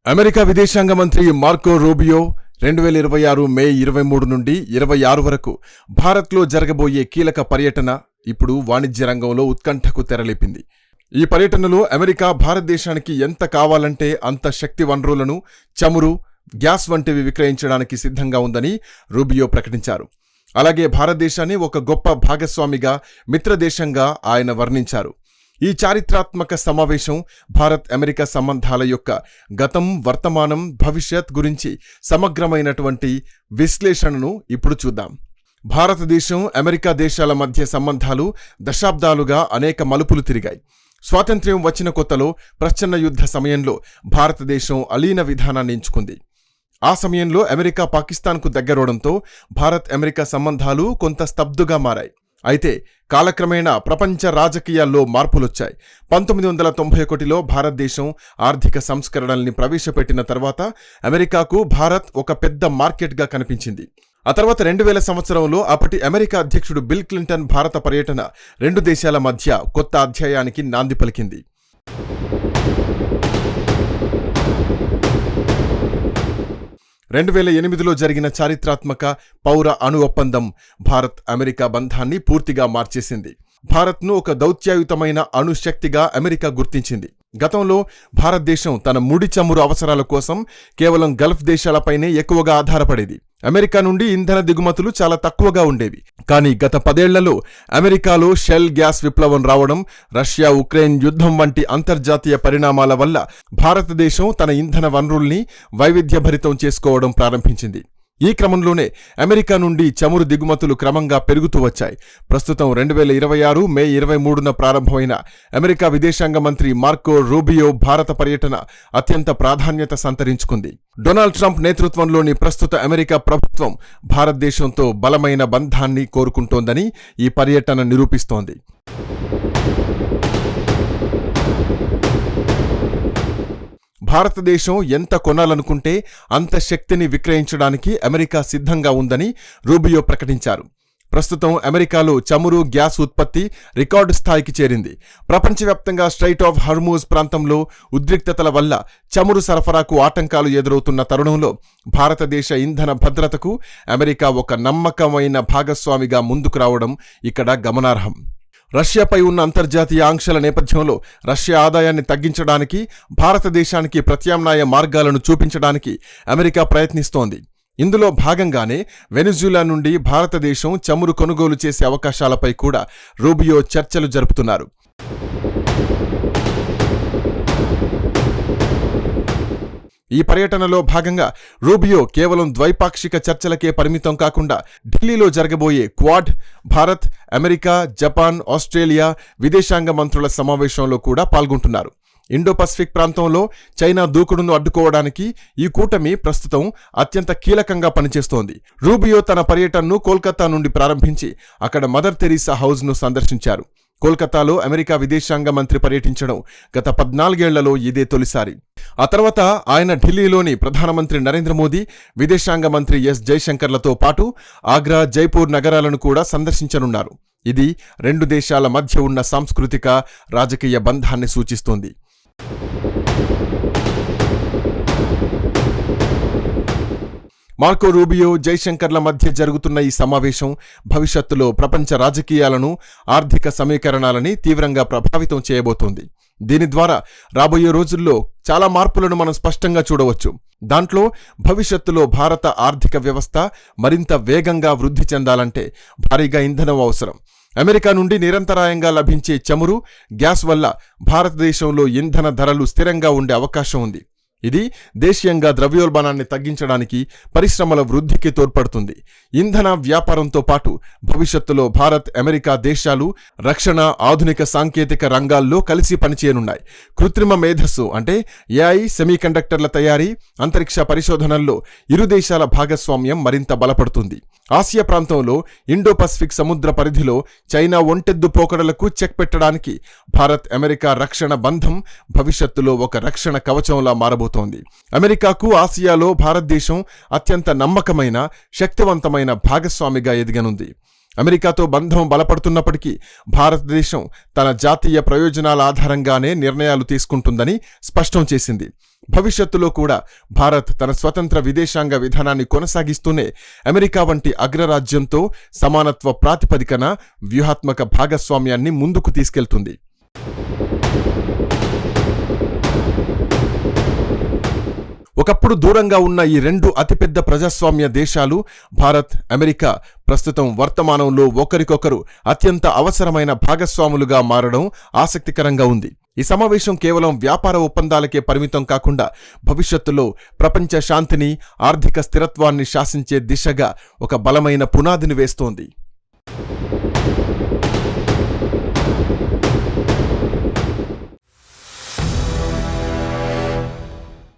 America విదేశాంగ మంత్రి Marco Rubio 2026 మే 23 నుండి 26 వరకు భారత్లో జరగబోయే కీలక పర్యటన ఇప్పుడు వాణిజ్య రంగంలో ఉత్కంఠకు తెరలేపింది. ఈ పర్యటనలో అమెరికా భారతదేశానికి ఎంత కావాలంటే అంత శక్తి వనరులను, చమురు, గ్యాస్ వంటివి విక్రయించడానికి సిద్ధంగా ఉందని రూబియో ప్రకటించారు. అలాగే భారతదేశాన్ని ఒక గొప్ప భాగస్వామిగా, మిత్రదేశంగా ఆయన వర్ణించారు. ఈ చారిత్రాత్మక సమావేశం భారత్ అమెరికా సంబంధాల యొక్క గతం, వర్తమానం, భవిష్యత్ గురించి సమగ్రమైనటువంటి విశ్లేషణను ఇప్పుడు చూద్దాం. భారతదేశం, అమెరికా దేశాల మధ్య సంబంధాలు దశాబ్దాలుగా అనేక మలుపులు తిరిగాయి. స్వాతంత్ర్యం వచ్చిన కొత్తలో ప్రచ్ఛన్న యుద్ధ సమయంలో భారతదేశం అలీన విధానాన్ని ఎంచుకుంది. ఆ సమయంలో అమెరికా పాకిస్తాన్కు దగ్గరవడంతో భారత్ అమెరికా సంబంధాలు కొంత స్తబ్దుగా మారాయి. అయితే కాలక్రమేణా ప్రపంచ రాజకీయాల్లో మార్పులొచ్చాయి. 1991లో భారతదేశం ఆర్థిక సంస్కరణల్ని ప్రవేశపెట్టిన తర్వాత అమెరికాకు భారత్ ఒక పెద్ద మార్కెట్గా కనిపించింది. ఆ తర్వాత 2000 సంవత్సరంలో అప్పటి అమెరికా అధ్యక్షుడు బిల్ క్లింటన్ భారత పర్యటన రెండు దేశాల మధ్య కొత్త అధ్యాయానికి నాంది పలికింది. 2008లో జరిగిన చారిత్రాత్మక పౌర అణు ఒప్పందం భారత్ అమెరికా బంధాన్ని పూర్తిగా మార్చేసింది. భారత్ను ఒక దౌత్యాయుతమైన అణు శక్తిగా అమెరికా గుర్తించింది. గతంలో భారతదేశం తన ముడి చమురు అవసరాల కోసం కేవలం గల్ఫ్ దేశాలపైనే ఎక్కువగా ఆధారపడేది. అమెరికా నుండి ఇంధన దిగుమతులు చాలా తక్కువగా ఉండేవి. కానీ గత 10 ఏళ్లలో అమెరికాలో షెల్ గ్యాస్ విప్లవం రావడం, రష్యా ఉక్రెయిన్ యుద్ధం వంటి అంతర్జాతీయ పరిణామాల వల్ల భారతదేశం తన ఇంధన వనరుల్ని వైవిధ్యభరితం చేసుకోవడం ప్రారంభించింది. ఈ క్రమంలోనే అమెరికా నుండి చమురు దిగుమతులు క్రమంగా పెరుగుతూ వచ్చాయి. ప్రస్తుతం 2026 మే 23న ప్రారంభమైన అమెరికా విదేశాంగ మంత్రి మార్కో రూబియో భారత పర్యటన అత్యంత ప్రాధాన్యత సంతరించుకుంది. డొనాల్డ్ ట్రంప్ నేతృత్వంలోని ప్రస్తుత అమెరికా ప్రభుత్వం భారతదేశంతో బలమైన బంధాన్ని కోరుకుంటోందని ఈ పర్యటన నిరూపిస్తోంది. భారతదేశం ఎంత కొనాలనుకుంటే అంత శక్తిని విక్రయించడానికి అమెరికా సిద్ధంగా ఉందని రూబియో ప్రకటించారు. ప్రస్తుతం అమెరికాలో చమురు, గ్యాస్ ఉత్పత్తి రికార్డు స్థాయికి చేరింది. ప్రపంచవ్యాప్తంగా స్ట్రైట్ ఆఫ్ హర్మూజ్ ప్రాంతంలో ఉద్రిక్తతల వల్ల చమురు సరఫరాకు ఆటంకాలు ఎదురవుతున్న తరుణంలో భారతదేశ ఇంధన భద్రతకు అమెరికా ఒక నమ్మకమైన భాగస్వామిగా ముందుకు రావడం ఇక్కడ గమనార్హం. రష్యాపై ఉన్న అంతర్జాతీయ ఆంక్షల నేపథ్యంలో రష్యా ఆదాయాన్ని తగ్గించడానికి, భారతదేశానికి ప్రత్యామ్నాయ మార్గాలను చూపించడానికి అమెరికా ప్రయత్నిస్తోంది. ఇందులో భాగంగానే వెనిజులా నుండి భారతదేశం చమురు కొనుగోలు చేసే అవకాశాలపై కూడా రూబియో చర్చలు జరుపుతున్నారు. ఈ పర్యటనలో భాగంగా రూబియో కేవలం ద్వైపాక్షిక చర్చలకే పరిమితం కాకుండా ఢిల్లీలో జరగబోయే quad, Bharat, America, Japan, Australia విదేశాంగ మంత్రుల సమావేశంలో కూడా పాల్గొంటున్నారు. ఇండో పసిఫిక్ ప్రాంతంలో చైనా దూకుడును అడ్డుకోవడానికి ఈ కూటమి ప్రస్తుతం అత్యంత కీలకంగా పనిచేస్తోంది. రూబియో తన పర్యటనను కోల్కతా నుండి ప్రారంభించి అక్కడ మదర్ తెరీసా హౌస్ను సందర్శించారు. కోల్కతాలో అమెరికా విదేశాంగ మంత్రి పర్యటించడం గత 14 ఏళ్లలో ఇదే తొలిసారి. ఆ తర్వాత ఆయన ఢిల్లీలోని ప్రధానమంత్రి నరేంద్ర మోదీ, విదేశాంగ మంత్రి ఎస్ జైశంకర్లతో పాటు ఆగ్రా, జైపూర్ నగరాలను కూడా సందర్శించనున్నారు. ఇది రెండు దేశాల మధ్య ఉన్న సాంస్కృతిక, రాజకీయ బంధాన్ని సూచిస్తోంది. మార్కో రూబియో, జైశంకర్ల మధ్య జరుగుతున్న ఈ సమావేశం భవిష్యత్తులో ప్రపంచ రాజకీయాలను, ఆర్థిక సమీకరణాలని తీవ్రంగా ప్రభావితం చేయబోతోంది. దీని ద్వారా రాబోయే రోజుల్లో చాలా మార్పులను మనం స్పష్టంగా చూడవచ్చు. దాంట్లో భవిష్యత్తులో భారత ఆర్థిక వ్యవస్థ మరింత వేగంగా వృద్ధి చెందాలంటే భారీగా ఇంధనం అవసరం. అమెరికా నుండి నిరంతరాయంగా లభించే చమురు, గ్యాస్ వల్ల భారతదేశంలో ఇంధన ధరలు స్థిరంగా ఉండే అవకాశం ఉంది. ఇది దేశీయంగా ద్రవ్యోల్బణాన్ని తగ్గించడానికి, పరిశ్రమల వృద్ధికి తోడ్పడుతుంది. ఇంధన వ్యాపారంతో పాటు భవిష్యత్తులో భారత్, అమెరికా దేశాలు రక్షణ, ఆధునిక సాంకేతిక రంగాల్లో కలిసి పనిచేయనున్నాయి. కృత్రిమ మేధస్సు అంటే ఏఐ, సెమీకండక్టర్ల తయారీ, అంతరిక్ష పరిశోధనల్లో ఇరు దేశాల భాగస్వామ్యం మరింత బలపడుతుంది. ఆసియా ప్రాంతంలో ఇండో పసిఫిక్ సముద్ర పరిధిలో చైనా ఒంటెద్దు పోకడలకు చెక్ పెట్టడానికి భారత్, అమెరికా రక్షణ బంధం భవిష్యత్తులో ఒక రక్షణ కవచంలా మారబోతోంది. అమెరికాకు ఆసియాలో భారతదేశం అత్యంత నమ్మకమైన, శక్తివంతమైన భాగస్వామిగా ఎదగనుంది. అమెరికాతో బంధం బలపడుతున్నప్పటికీ భారతదేశం తన జాతీయ ప్రయోజనాల ఆధారంగానే నిర్ణయాలు తీసుకుంటుందని స్పష్టం చేసింది. భవిష్యత్తులో కూడా భారత్ తన స్వతంత్ర విదేశాంగ విధానాన్ని కొనసాగిస్తూనే అమెరికా వంటి అగ్రరాజ్యంతో సమానత్వ ప్రాతిపదికన వ్యూహాత్మక భాగస్వామ్యాన్ని ముందుకు తీసుకెళ్తుంది. ఒకప్పుడు దూరంగా ఉన్న ఈ రెండు అతిపెద్ద ప్రజాస్వామ్య దేశాలు భారత్, అమెరికా ప్రస్తుతం వర్తమానంలో ఒకరికొకరు అత్యంత అవసరమైన భాగస్వాములుగా మారడం ఆసక్తికరంగా ఉంది. ఈ సమావేశం కేవలం వ్యాపార ఒప్పందాలకే పరిమితం కాకుండా భవిష్యత్తులో ప్రపంచ శాంతిని, ఆర్థిక స్థిరత్వాన్ని శాసించే దిశగా ఒక బలమైన పునాదిని వేస్తోంది.